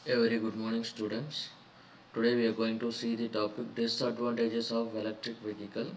A very good morning, students. Today we are going to see the topic disadvantages of electric vehicle.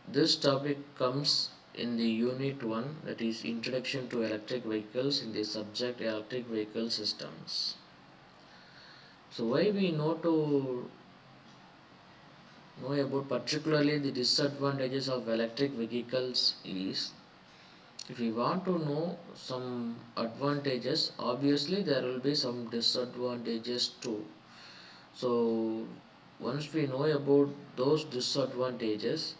This topic comes in the unit 1, that is introduction to electric vehicles, in the subject electric vehicle systems. So why we know about particularly the disadvantages of electric vehicles is, if we want to know some advantages, obviously there will be some disadvantages too. So once we know about those disadvantages,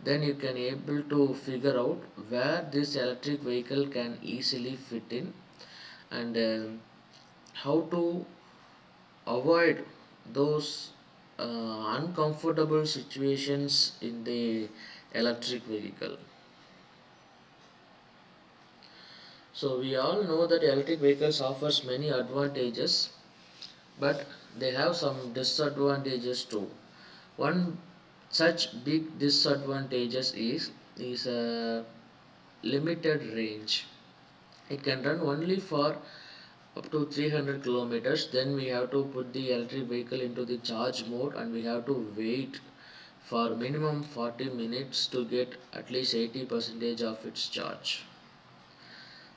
then you can able to figure out where this electric vehicle can easily fit in, and how to avoid those uncomfortable situations in the electric vehicle. So we all know that electric vehicles offers many advantages, but they have some disadvantages too. One such big disadvantages is a limited range. It can run only for up to 300 kilometers. Then we have to put the electric vehicle into the charge mode, and we have to wait for minimum 40 minutes to get at least 80% of its charge.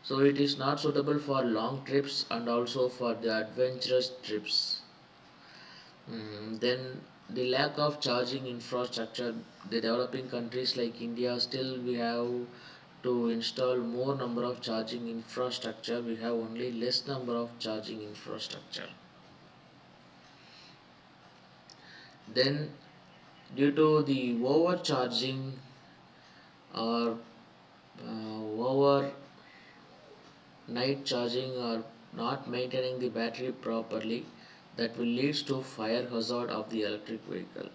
So it is not suitable for long trips and also for the adventurous trips. Then the lack of charging infrastructure. The developing countries like India, still we have to install more number of charging infrastructure. We have only less number of charging infrastructure. Then due to the overcharging or over night charging or not maintaining the battery properly, that will lead to fire hazard of the electric vehicle.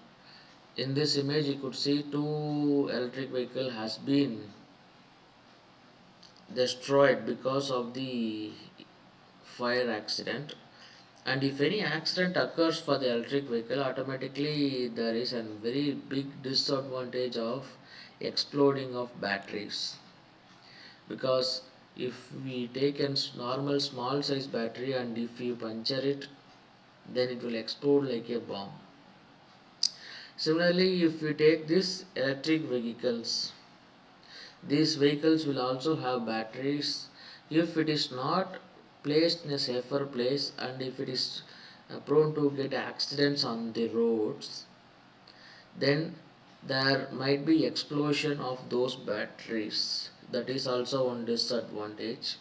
In this image you could see two electric vehicle has been destroyed because of the fire accident. And if any accident occurs for the electric vehicle, automatically there is a very big disadvantage of exploding of batteries, because if we take a normal small size battery and if you puncture it, then it will explode like a bomb. Similarly, if we take this electric vehicles, these vehicles will also have batteries. If it is not placed in a safer place, and if it is prone to get accidents on the roads, then there might be explosion of those batteries. That is also one disadvantage.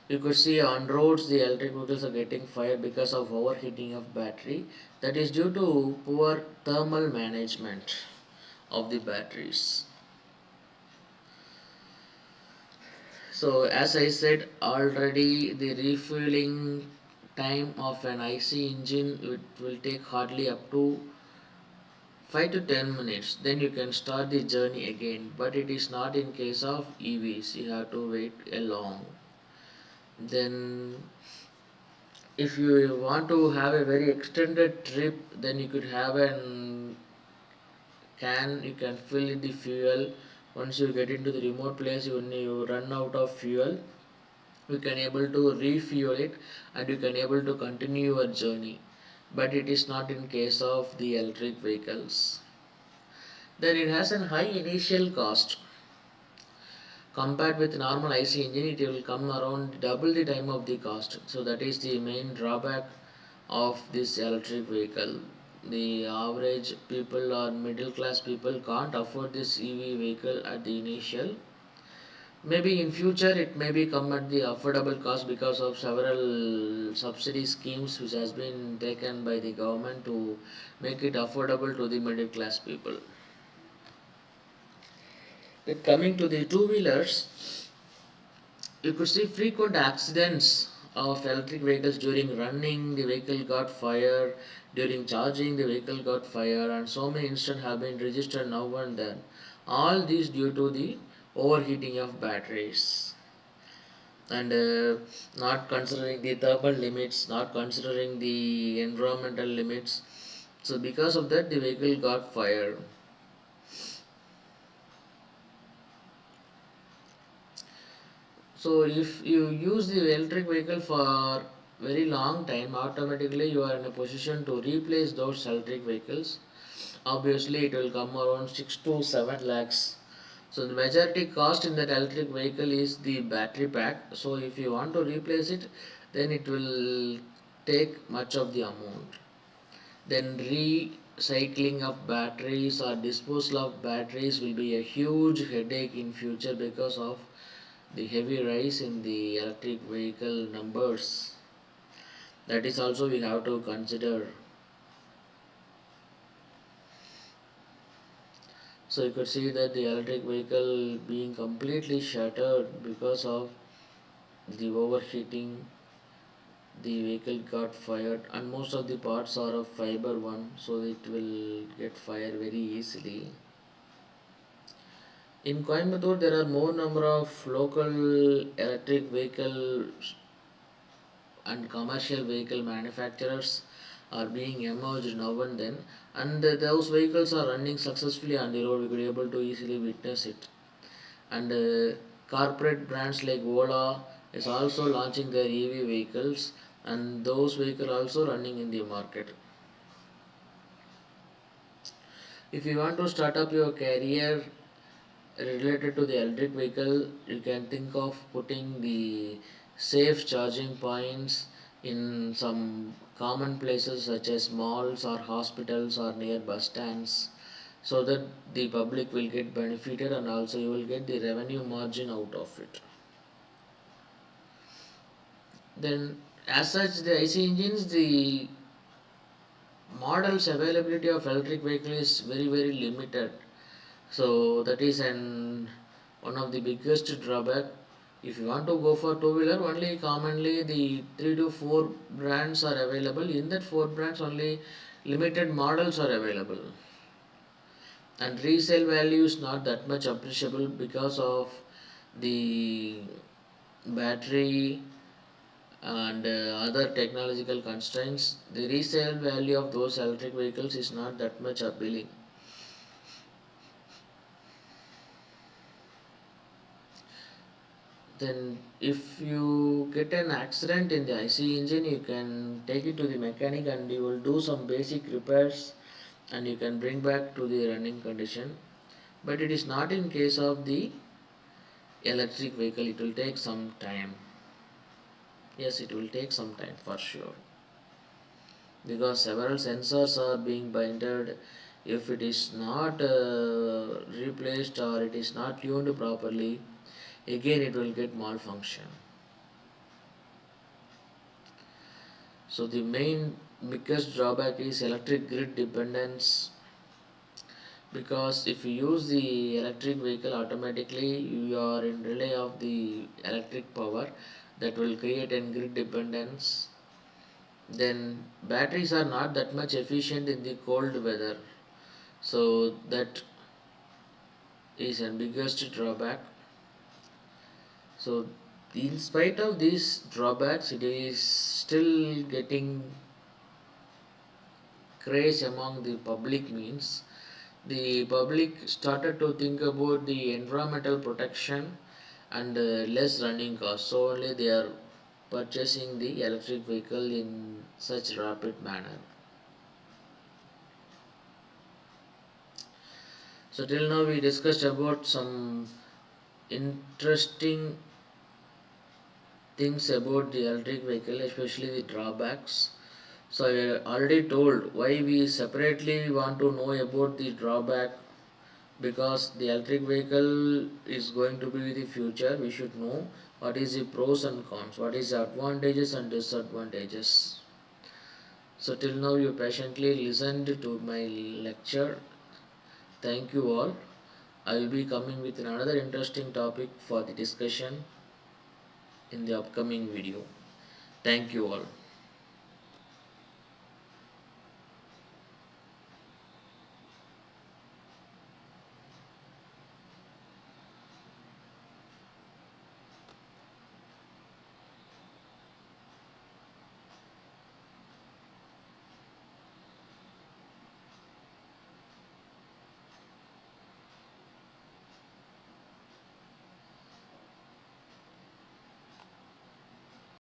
You could see on roads the electric vehicles are getting fired because of overheating of battery. That is due to poor thermal management of the batteries. So as I said already, the refueling time of an IC engine, it will take hardly up to 5 to 10 minutes. Then you can start the journey again. But it is not in case of EVs. You have to wait a long. Then if you want to have a very extended trip, then you could have an can, you can fill in the fuel. Once you get into the remote place, when you run out of fuel, you can able to refuel it, and you can able to continue your journey. But it is not in case of the electric vehicles. Then it has a high initial cost. Compared with normal IC engine, it will come around double the time of the cost. So that is the main drawback of this electric vehicle. The average people or middle class people can't afford this EV vehicle at the initial. Maybe in future it may be come at the affordable cost because of several subsidy schemes which has been taken by the government to make it affordable to the middle class people. Then coming to the two wheelers, you could see frequent accidents of electric vehicles. During running, the vehicle got fire. During charging, the vehicle got fire, and so many incidents have been registered now and then. All these due to the overheating of batteries, and not considering the thermal limits, not considering the environmental limits. So because of that, the vehicle got fire. So if you use the electric vehicle for very long time, automatically you are in a position to replace those electric vehicles. Obviously, it will come around 6 to 7 lakhs. So the majority cost in that electric vehicle is the battery pack. So if you want to replace it, then it will take much of the amount. Then recycling of batteries or disposal of batteries will be a huge headache in future because of the heavy rise in the electric vehicle numbers. That is also we have to consider. So you could see that the electric vehicle being completely shattered because of the overheating. The vehicle got fired, and most of the parts are of fiber one, so it will get fired very easily. In Coimbatore, there are more number of local electric vehicle and commercial vehicle manufacturers are being emerged now and then, and those vehicles are running successfully on the road. We could be able to easily witness it. And corporate brands like Ola is also launching their EV vehicles, and those vehicles also running in the market. If you want to start up your career related to the electric vehicle, you can think of putting the safe charging points in some common places such as malls or hospitals or near bus stands, so that the public will get benefited and also you will get the revenue margin out of it. Then as such, the IC engines, the models availability of electric vehicle is very limited. So that is an one of the biggest drawback. If you want to go for two wheeler, only commonly the 3 to 4 brands are available. In that 4 brands, only limited models are available, and resale value is not that much appreciable because of the battery and other technological constraints. The resale value of those electric vehicles is not that much appealing. Then if you get an accident in the IC engine, you can take it to the mechanic and you will do some basic repairs and you can bring back to the running condition. But it is not in case of the electric vehicle. It will take some time. Yes, it will take some time for sure, because several sensors are being binded. If it is not replaced or it is not tuned properly, again it will get malfunction. So the main biggest drawback is electric grid dependence, because if you use the electric vehicle, automatically you are in relay of the electric power, that will create a grid dependence. Then batteries are not that much efficient in the cold weather, so that is a biggest drawback. So in spite of these drawbacks, it is still getting craze among the public. Means the public started to think about the environmental protection and less running costs, so only they are purchasing the electric vehicle in such rapid manner. So till now we discussed about some interesting things about the electric vehicle, especially the drawbacks. So I already told why we separately want to know about the drawback, because the electric vehicle is going to be the future. We should know what is the pros and cons, what is the advantages and disadvantages. So till now you patiently listened to my lecture. Thank you all. I will be coming with another interesting topic for the discussion in the upcoming video. Thank you all.